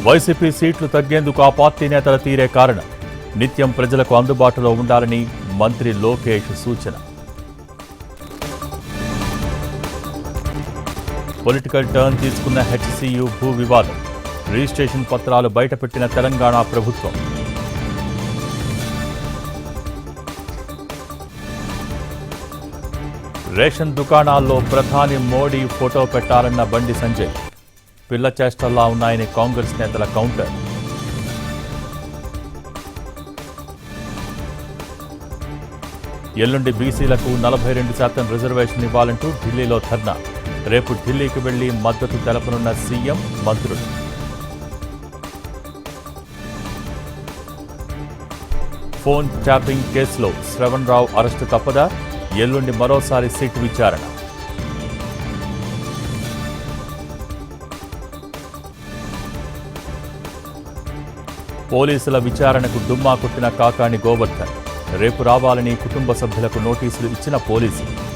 YCP సీట్లు తగ్గేందుకు ఆ party నేతల తీరే కారణం. నిత్యం ప్రజలకు అందుబాటులో ఉండాలని మంత్రి లోకేష్ సూచన. పొలిటికల్ టర్న్ తీసుకున్న హెచ్సియు భూ వివాదం. రిజిస్ట్రేషన్ పత్రాలు బయటపెట్టిన తెలంగాణ ప్రభుత్వం. రేషన్ దుకాణాల్లో ప్రధాని మోడీ ఫోటో పెట్టాలన్న బండి సంజయ్. పిల్ల చేష్టల్లా ఉన్నాయని కాంగ్రెస్ నేతల కౌంటర్. ఎల్లుండి బీసీలకు 42% రిజర్వేషన్ ఇవ్వాలంటూ ఢిల్లీలో ధర్నా. రేపు ఢిల్లీకి వెళ్లి మద్దతు తెలపనున్న సీఎం, మంత్రులు. ఫోన్ ట్యాపింగ్ కేసులో శ్రవణ్ రావు అరెస్టు తప్పదా? ఎల్లుండి మరోసారి సిట్ విచారణ. పోలీసుల విచారణకు డుమ్మా కొట్టిన కాకాణి గోవర్ధన్. రేపు రావాలని కుటుంబ సభ్యులకు నోటీసులు ఇచ్చిన పోలీసులు.